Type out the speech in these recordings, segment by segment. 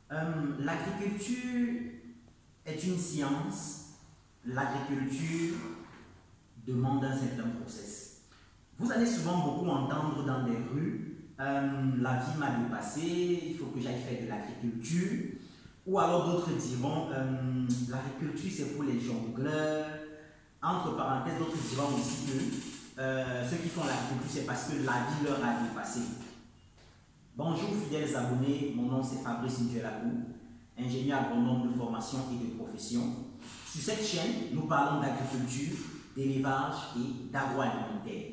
L'agriculture est une science. L'agriculture demande un certain process. Vous allez souvent beaucoup entendre dans des rues, la vie m'a dépassé, il faut que j'aille faire de l'agriculture. Ou alors d'autres diront, l'agriculture c'est pour les jongleurs. Entre parenthèses, d'autres diront aussi que ceux qui font l'agriculture c'est parce que la vie leur a dépassé. Bonjour fidèles abonnés, mon nom c'est Fabrice Ndjelabou, ingénieur agronome de formation et de profession. Sur cette chaîne, nous parlons d'agriculture, d'élevage et d'agroalimentaire.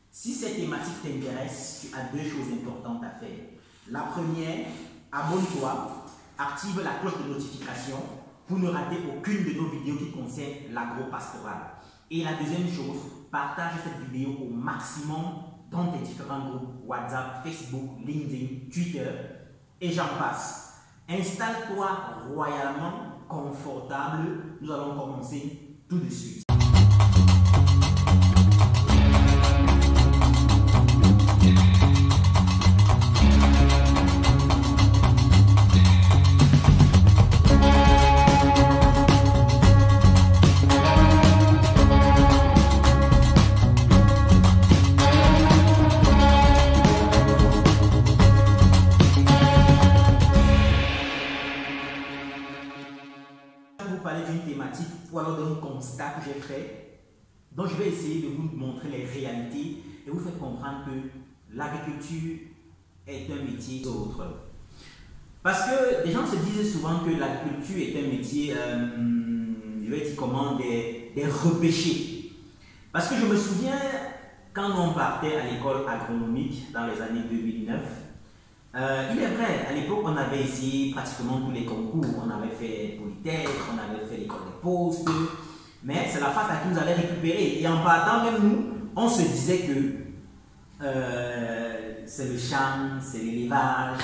Si cette thématique t'intéresse, tu as deux choses importantes à faire. La première, abonne-toi, active la cloche de notification pour ne rater aucune de nos vidéos qui concernent l'agro-pastoral. Et la deuxième chose, partage cette vidéo au maximum dans tes différents groupes WhatsApp, Facebook, LinkedIn, Twitter et j'en passe. Installe-toi royalement, confortable. Nous allons commencer tout de suite. D'une thématique ou alors d'un constat que j'ai fait, donc je vais essayer de vous montrer les réalités et vous faire comprendre que l'agriculture est un métier autre. Parce que les gens se disent souvent que l'agriculture est un métier, je vais dire comment, des repêchés. Parce que je me souviens, quand on partait à l'école agronomique dans les années 2009, il est vrai, à l'époque, on avait essayé pratiquement tous les concours. On avait fait Polytech, on avait fait l'école des postes, mais c'est la phase à qui nous avait récupéré. Et en partant, même nous, on se disait que c'est le champ, c'est l'élevage,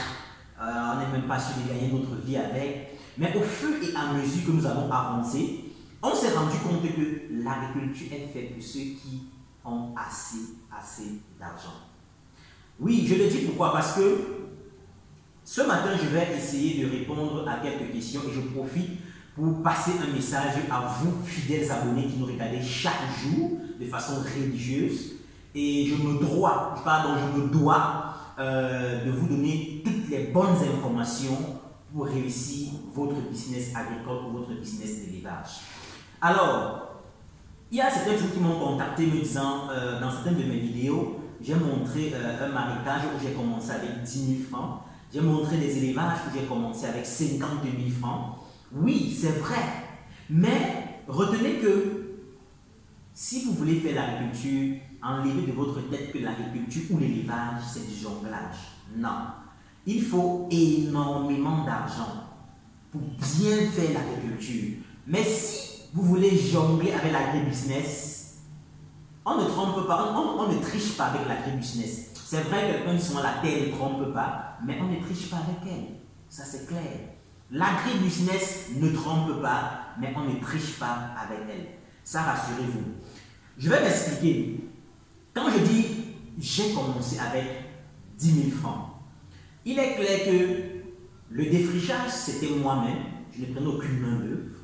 on n'est même pas sûr de gagner notre vie avec. Mais au fur et à mesure que nous avons avancé, on s'est rendu compte que l'agriculture est faite pour ceux qui ont assez d'argent. Oui, je le dis pourquoi? Parce que ce matin, je vais essayer de répondre à quelques questions et je profite pour passer un message à vous, fidèles abonnés qui nous regardez chaque jour de façon religieuse. Et je me dois de vous donner toutes les bonnes informations pour réussir votre business agricole ou votre business d'élevage. Alors, il y a certains gens qui m'ont contacté me disant, dans certaines de mes vidéos, j'ai montré un marécage où j'ai commencé avec 10 000 francs. J'ai montré des élevages où j'ai commencé avec 50 000 francs. Oui, c'est vrai. Mais retenez que si vous voulez faire l'agriculture, enlevez de votre tête que l'agriculture ou l'élevage, c'est du jonglage. Non. Il faut énormément d'argent pour bien faire l'agriculture. Mais si vous voulez jongler avec l'agribusiness, on ne trompe pas, on ne triche pas avec l'agribusiness. C'est vrai, quelqu'un dit souvent la terre ne trompe pas, mais on ne triche pas avec elle. Ça, c'est clair. L'agribusiness ne trompe pas, mais on ne triche pas avec elle. Ça, rassurez-vous. Je vais m'expliquer. Quand je dis j'ai commencé avec 10 000 francs, il est clair que le défrichage, c'était moi-même. Je ne prenais aucune main-d'œuvre.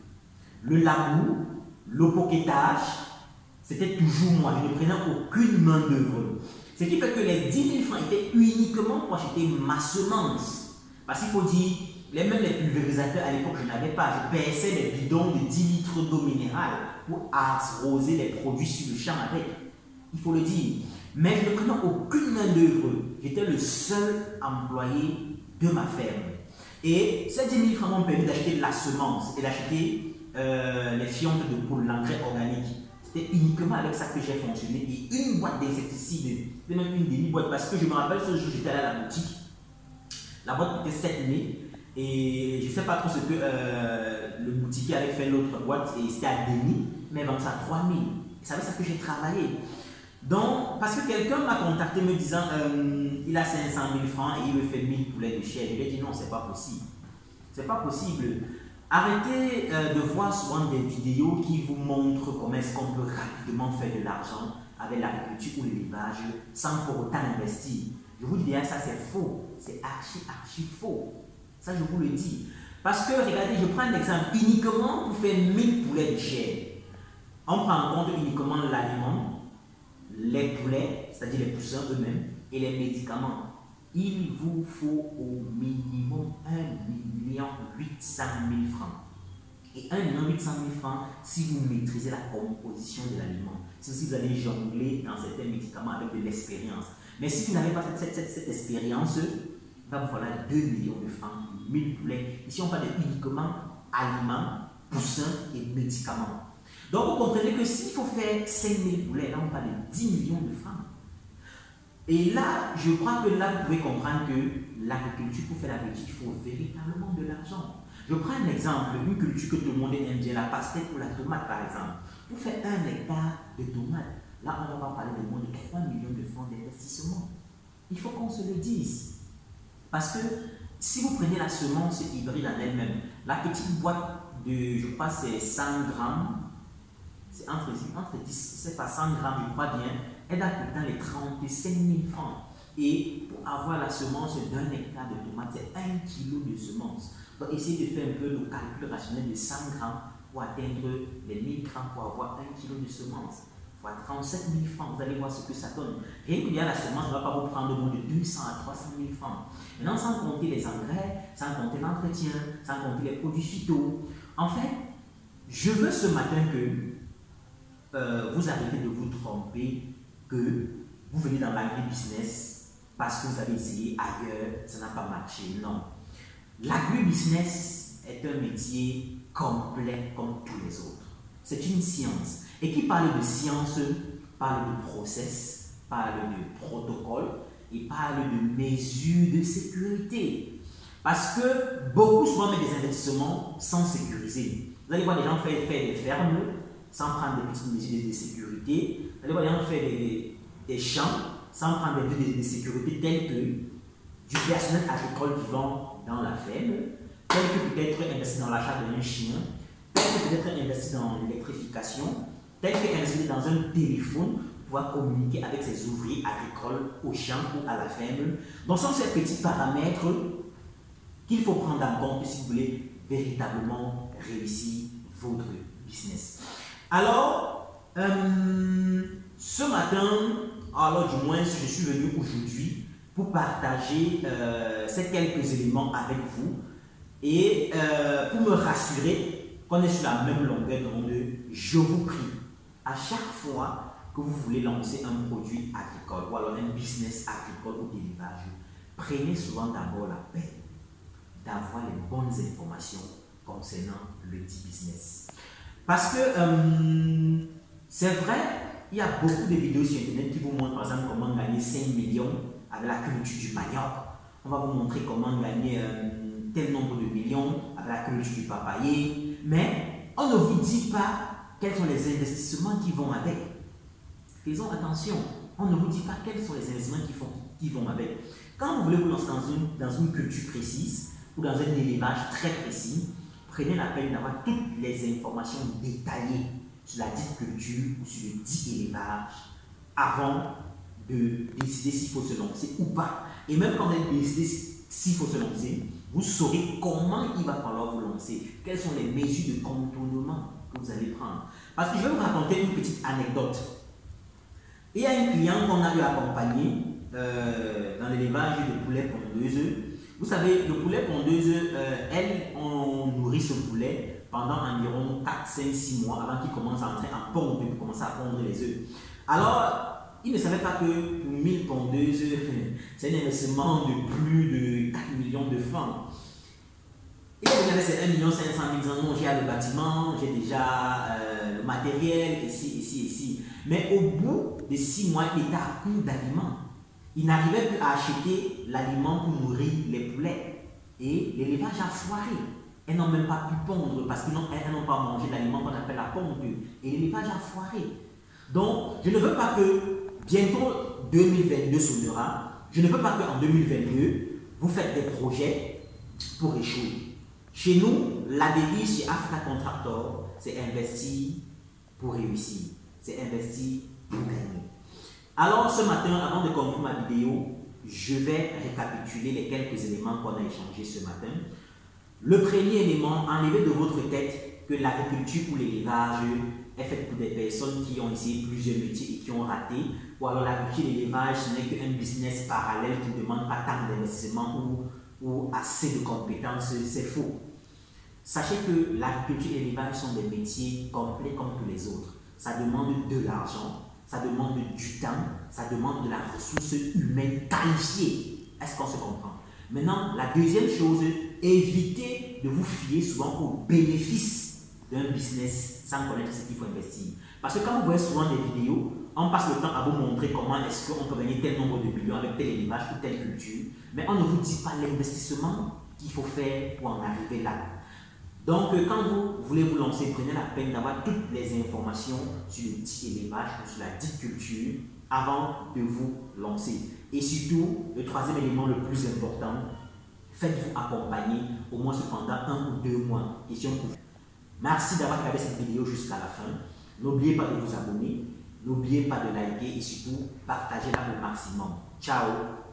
Le labour, l'epoquettage, c'était toujours moi. Je ne prenais aucune main-d'œuvre. Ce qui fait que les 10 000 francs étaient uniquement pour acheter ma semence. Parce qu'il faut dire, même les pulvérisateurs à l'époque, je n'avais pas. Je perçais les bidons de 10 litres d'eau minérale pour arroser les produits sur le champ avec. Il faut le dire. Mais je ne prenais aucune main-d'œuvre. J'étais le seul employé de ma ferme. Et ces 10 000 francs m'ont permis d'acheter la semence et d'acheter les fientes de poule, l'engrais organique. C'était uniquement avec ça que j'ai fonctionné. Et une boîte d'insecticides, même une demi-boîte, parce que je me rappelle ce jour, j'étais allé à la boutique. La boîte coûtait 7 000. Et je ne sais pas trop ce que le boutiquier avait fait l'autre boîte, et c'était à demi, mais vendait ça à 3 000. C'est avec ça que j'ai travaillé. Donc, parce que quelqu'un m'a contacté me disant il a 500 000 francs et il me fait 1000 poulets de chair. Je lui ai dit non, c'est pas possible. C'est pas possible. Arrêtez de voir souvent des vidéos qui vous montrent comment est-ce qu'on peut rapidement faire de l'argent avec l'agriculture ou l'élevage sans pour autant investir. Je vous dis bien, ça c'est faux. C'est archi faux. Ça, je vous le dis. Parce que, regardez, je prends un exemple. Uniquement pour faire 1000 poulets de chair, on prend en compte uniquement l'aliment, les poulets, c'est-à-dire les poussins eux-mêmes, et les médicaments. Il vous faut au minimum 1,8 million francs. Et 1,8 million francs si vous maîtrisez la composition de l'aliment. Si vous allez jongler dans certains médicaments avec de l'expérience. Mais si vous n'avez pas cette expérience, il va vous falloir 2 millions de francs, 1000 poulets. Ici, on parle uniquement aliments, poussins et médicaments. Donc, vous comprenez que s'il faut faire 5000 poulets, là, on parle de 10 millions de francs. Et là, je crois que là, vous pouvez comprendre que l'agriculture, pour faire l'agriculture, il faut véritablement de l'argent. Je prends un exemple, une culture que tout le monde aime bien, la pastèque ou la tomate, par exemple. Pour faire 1 hectare de tomates, là, on va parler de moins de 3 millions de francs d'investissement. Il faut qu'on se le dise. Parce que si vous prenez la semence hybride en elle-même, la petite boîte de, je crois, c'est 100 grammes, c'est entre 10, c'est pas 100 grammes, je crois bien, elle a coûté les 35 000 francs. Et pour avoir la semence d'un hectare de tomates, c'est 1 kg de semence. Donc, essayez de faire un peu le calcul rationnel de 100 grammes pour atteindre les 1000 grammes pour avoir 1 kg de semence. Fois 37 000 francs, vous allez voir ce que ça donne. Rien que la semence ne va pas vous prendre moins de 200 à 300 000 francs. Maintenant, sans compter les engrais, sans compter l'entretien, sans compter les produits phyto. En fait, je veux ce matin que vous arrêtez de vous tromper, que vous venez dans l'agri-business parce que vous avez essayé ailleurs, ça n'a pas marché. Non. L'agri-business est un métier complet comme tous les autres. C'est une science. Et qui parle de science, parle de process, parle de protocole et parle de mesures de sécurité. Parce que beaucoup souvent mettent des investissements sans sécuriser. Vous allez voir des gens faire des fermes sans prendre des petites mesures de sécurité. Vous allez voir des gens faire des champs sans prendre des mesures de sécurité telles que du personnel agricole qui vend dans la ferme, tel que peut-être investi dans l'achat d'un chien, tel que peut-être investi dans l'électrification, tel que investi dans un téléphone pour pouvoir communiquer avec ses ouvriers agricoles au champ ou à la ferme. Donc, ce sont ces petits paramètres qu'il faut prendre en compte si vous voulez véritablement réussir votre business. Alors, ce matin, alors du moins, je suis venu aujourd'hui pour partager ces quelques éléments avec vous et pour me rassurer qu'on est sur la même longueur d'onde. Je vous prie, à chaque fois que vous voulez lancer un produit agricole ou alors un business agricole ou d'élevage, prenez souvent d'abord la peine d'avoir les bonnes informations concernant le dit business. Parce que c'est vrai, il y a beaucoup de vidéos sur internet qui vous montrent par exemple comment gagner 5 millions avec la culture du manioc. On va vous montrer comment gagner tel nombre de millions avec la culture du papayer. Mais on ne vous dit pas quels sont les investissements qui vont avec. Faisons attention, on ne vous dit pas quels sont les investissements qui vont avec. Quand vous voulez vous lancer dans une culture précise ou dans un élevage très précis, prenez la peine d'avoir toutes les informations détaillées sur la dite culture ou sur le dit élevage avant de décider s'il faut se lancer ou pas. Et même quand vous allez décider s'il faut se lancer, vous saurez comment il va falloir vous lancer, quelles sont les mesures de contournement que vous allez prendre. Parce que je vais vous raconter une petite anecdote. Il y a un client qu'on a eu accompagné dans l'élevage de poulets pondeuses. Vous savez, le poulet pondeuse, on nourrit ce poulet pendant environ 4, 5, 6 mois avant qu'il commence à entrer en ponde, pour commencer à pondre les œufs. Alors, il ne savait pas que pour 1000 pondeuses, c'est un investissement de plus de 4 millions de francs. Il avait ces 1 500 000 ans, non, j'ai le bâtiment, j'ai déjà le matériel, ici. Mais au bout de 6 mois, il était à court d'aliments. Il n'arrivait plus à acheter l'aliment pour nourrir les poulets. Et l'élevage a foiré. Elles n'ont même pas pu pondre parce qu'elles n'ont pas mangé l'aliment qu'on appelle la ponde. Et l'élevage a foiré. Donc, je ne veux pas que bientôt 2022 sonnera. Je ne veux pas qu'en 2022, vous faites des projets pour échouer. Chez nous, la devise chez Africa Contractor, c'est investir pour réussir. C'est investir pour gagner. Alors ce matin, avant de conclure ma vidéo, je vais récapituler les quelques éléments qu'on a échangés ce matin. Le premier élément, enlevez de votre tête que l'agriculture ou l'élevage est faite pour des personnes qui ont essayé plusieurs métiers et qui ont raté, ou alors l'agriculture et l'élevage, ce n'est qu'un business parallèle qui ne demande pas tant d'investissement ou assez de compétences, c'est faux. Sachez que l'agriculture et l'élevage sont des métiers complets comme tous les autres. Ça demande de l'argent, ça demande du temps, ça demande de la ressource humaine qualifiée. Est-ce qu'on se comprend? Maintenant, la deuxième chose, évitez de vous fier souvent aux bénéfices d'un business sans connaître ce qu'il faut investir. Parce que quand vous voyez souvent des vidéos, on passe le temps à vous montrer comment est-ce qu'on peut gagner tel nombre de millions avec tel élevage ou telle culture, mais on ne vous dit pas l'investissement qu'il faut faire pour en arriver là. Donc, quand vous voulez vous lancer, prenez la peine d'avoir toutes les informations sur le dit élevage ou sur la dite culture avant de vous lancer. Et surtout, le troisième élément le plus important, faites-vous accompagner au moins pendant 1 ou 2 mois. Question pour vous. Merci d'avoir regardé cette vidéo jusqu'à la fin. N'oubliez pas de vous abonner, n'oubliez pas de liker et surtout partagez-la au maximum. Ciao!